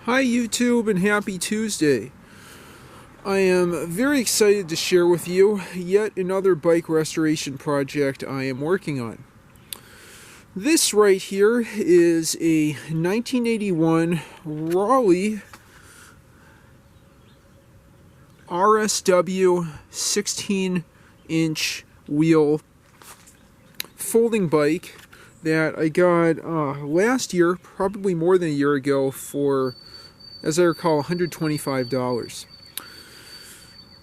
Hi YouTube and happy Tuesday. I am very excited to share with you yet another bike restoration project I am working on. This right here is a 1981 Raleigh RSW 16-inch wheel folding bike that I got last year, probably more than a year ago, for, as I recall, $125.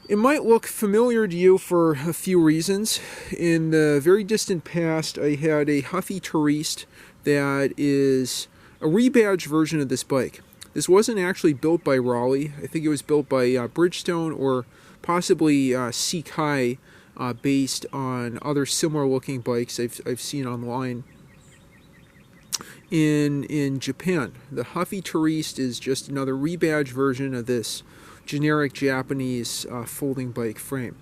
It might look familiar to you for a few reasons. In the very distant past, I had a Huffy Touriste that is a rebadged version of this bike. This wasn't actually built by Raleigh. I think it was built by Bridgestone or possibly Sekai, based on other similar looking bikes I've seen online in Japan. The Huffy Touriste is just another rebadged version of this generic Japanese folding bike frame.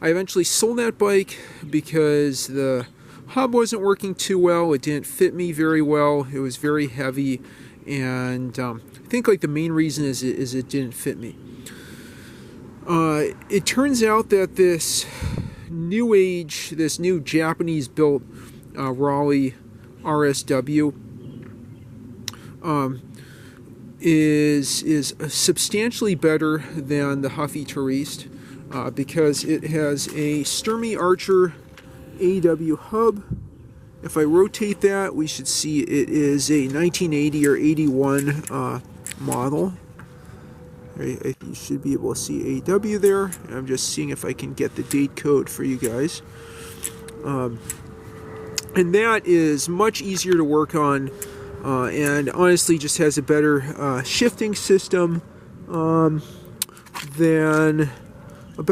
I eventually sold that bike because the hub wasn't working too well. It didn't fit me very well. It was very heavy, and I think like the main reason is it didn't fit me. It turns out that this new Japanese built Raleigh RSW is substantially better than the Huffy Touriste because it has a Sturmey Archer AW hub. If I rotate that, we should see it is a 1980 or 81 model. You should be able to see AW there. I'm just seeing if I can get the date code for you guys. And that is much easier to work on, and honestly just has a better shifting system than the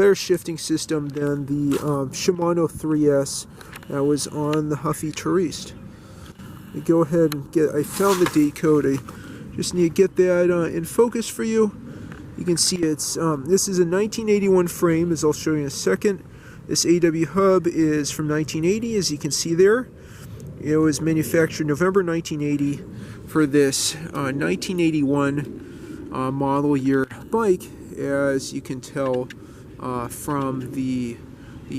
Shimano 3S that was on the Huffy Touriste. I go ahead and I found the date code. I just need to get that in focus for you. You can see it's this is a 1981 frame, as I'll show you in a second. This AW hub is from 1980, as you can see there. It was manufactured November 1980 for this 1981 model year bike, as you can tell from the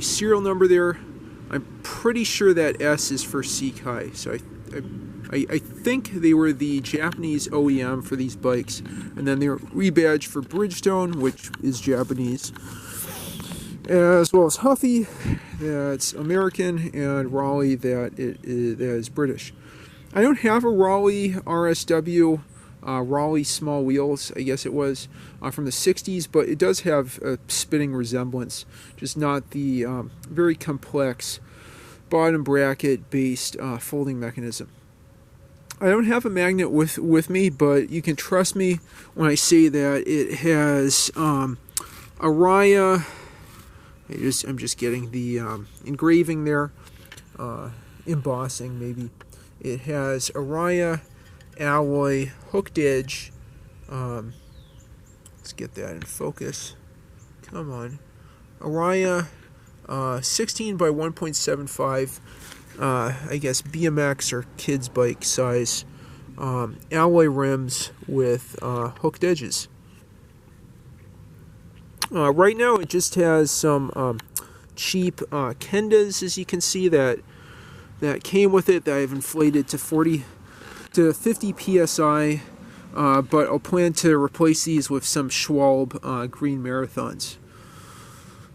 serial number there. I'm pretty sure that S is for Sekai, so I think they were the Japanese OEM for these bikes, and then they were rebadged for Bridgestone, which is Japanese, as well as Huffy, that's American, and Raleigh, that is British. I don't have a Raleigh RSW, Raleigh small wheels, I guess it was, from the 60s, but it does have a spitting resemblance, just not the very complex bottom bracket based folding mechanism. I don't have a magnet with me, but you can trust me when I say that it has Araya. I'm just getting the engraving there, embossing maybe. It has Araya alloy hooked edge. Let's get that in focus. Come on, Araya 16 by 1.75. I guess BMX or kids bike size alloy rims with hooked edges. Right now it just has some cheap Kendas, as you can see, that came with it, that I've inflated to 40 to 50 psi, but I'll plan to replace these with some Schwalbe green marathons.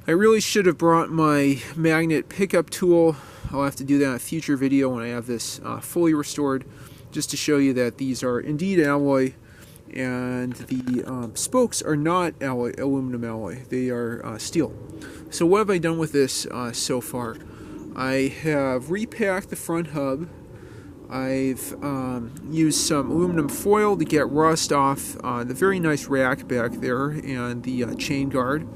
I really should have brought my magnet pickup tool. I'll have to do that in a future video when I have this fully restored, just to show you that these are indeed alloy, and the spokes are not aluminum alloy, they are steel. So what have I done with this so far? I have repacked the front hub. I've used some aluminum foil to get rust off the very nice rack back there and the chain guard.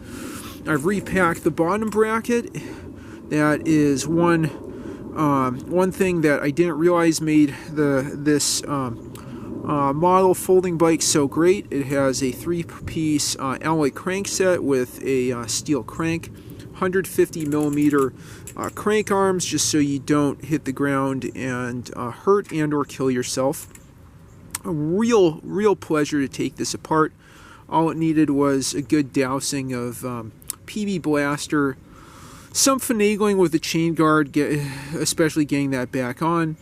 I've repacked the bottom bracket. That is one thing that I didn't realize made this model folding bike so great. It has a 3-piece alloy crankset with a steel crank, 150 millimeter crank arms, just so you don't hit the ground and hurt and or kill yourself. a real pleasure to take this apart. All it needed was a good dousing of PB Blaster, some finagling with the chain guard, especially getting that back on,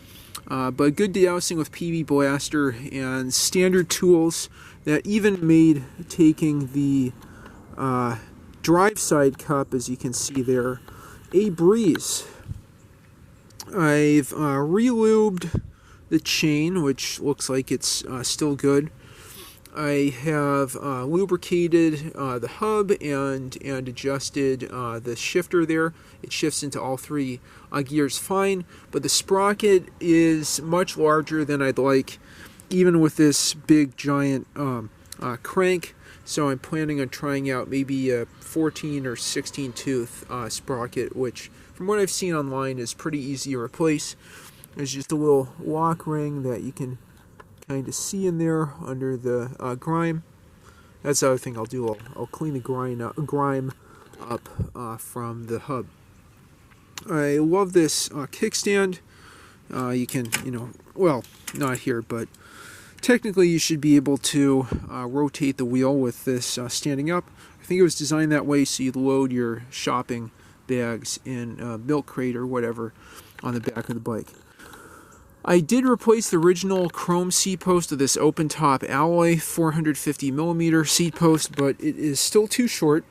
but good dousing with PB Blaster and standard tools that even made taking the drive side cup, as you can see there, a breeze. I've re-lubed the chain, which looks like it's still good. I have lubricated the hub and adjusted the shifter there. It shifts into all three gears fine, but the sprocket is much larger than I'd like, even with this big giant crank. So I'm planning on trying out maybe a 14 or 16 tooth sprocket, which from what I've seen online is pretty easy to replace. There's just a little lock ring that you can kind of see in there under the grime. That's the other thing I'll do. I'll clean the grime up from the hub. I love this kickstand. You can, well, not here, but technically you should be able to rotate the wheel with this standing up. I think it was designed that way so you'd load your shopping bags in a milk crate or whatever on the back of the bike. I did replace the original chrome seat post with this open top alloy 450mm seat post, but it is still too short.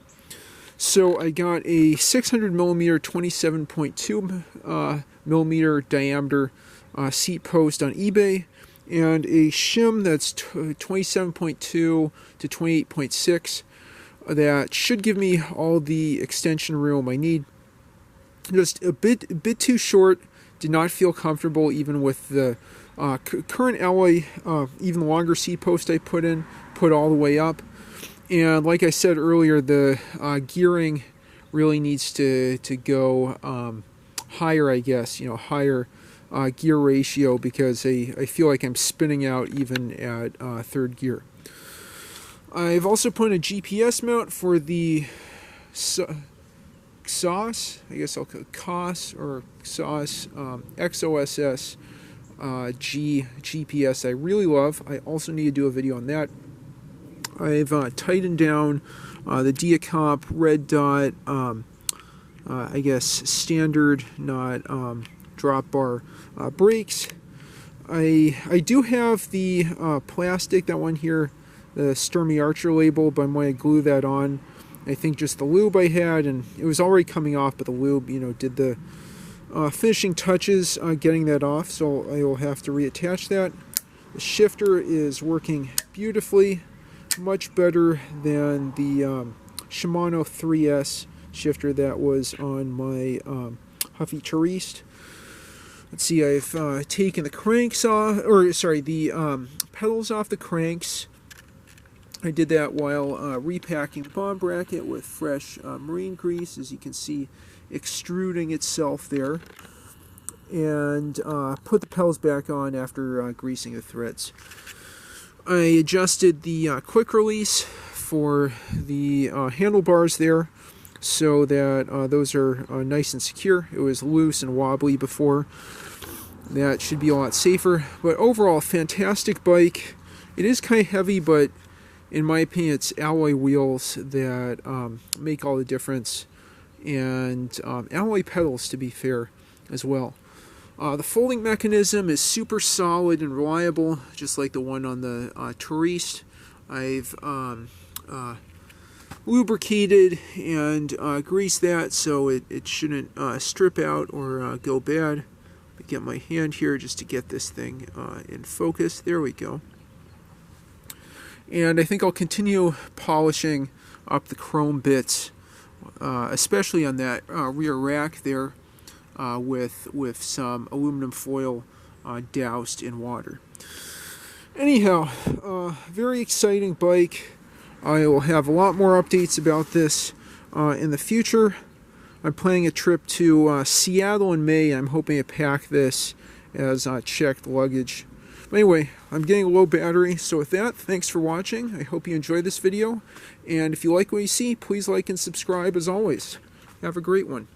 So I got a 600mm 27.2mm diameter seat post on eBay, and a shim that's 27.2 to 28.6 that should give me all the extension room I need. Just a bit too short. Did not feel comfortable even with the current alloy, even longer seat post I put all the way up. And like I said earlier, the gearing really needs to go higher, I guess, higher gear ratio, because I feel like I'm spinning out even at third gear. I've also put in a GPS mount for the XOS, I guess I'll call it COS or XOS, XOSS GPS I really love. I also need to do a video on that. I've tightened down the Diacomp red dot, I guess standard, not drop bar brakes. I do have the plastic, that one here, the Sturmey Archer label, but I'm going to glue that on. I think just the lube I had, and it was already coming off, but the lube, did the finishing touches getting that off, so I will have to reattach that. The shifter is working beautifully, much better than the Shimano 3S shifter that was on my Huffy Touriste. Let's see, I've taken the cranks off, the pedals off the cranks. I did that while repacking the bomb bracket with fresh marine grease, as you can see, extruding itself there, and put the pedals back on after greasing the threads. I adjusted the quick release for the handlebars there so that those are nice and secure. It was loose and wobbly before. That should be a lot safer, but overall, fantastic bike. It is kind of heavy, but in my opinion, it's alloy wheels that make all the difference, and alloy pedals, to be fair, as well. The folding mechanism is super solid and reliable, just like the one on the Touriste. I've lubricated and greased that so it shouldn't strip out or go bad. Let me get my hand here just to get this thing in focus. There we go. And I think I'll continue polishing up the chrome bits, especially on that rear rack there, with some aluminum foil doused in water. Anyhow, very exciting bike. I will have a lot more updates about this in the future. I'm planning a trip to Seattle in May. I'm hoping to pack this as checked luggage. But anyway, I'm getting a low battery, so with that, thanks for watching. I hope you enjoyed this video, and if you like what you see, please like and subscribe as always. Have a great one.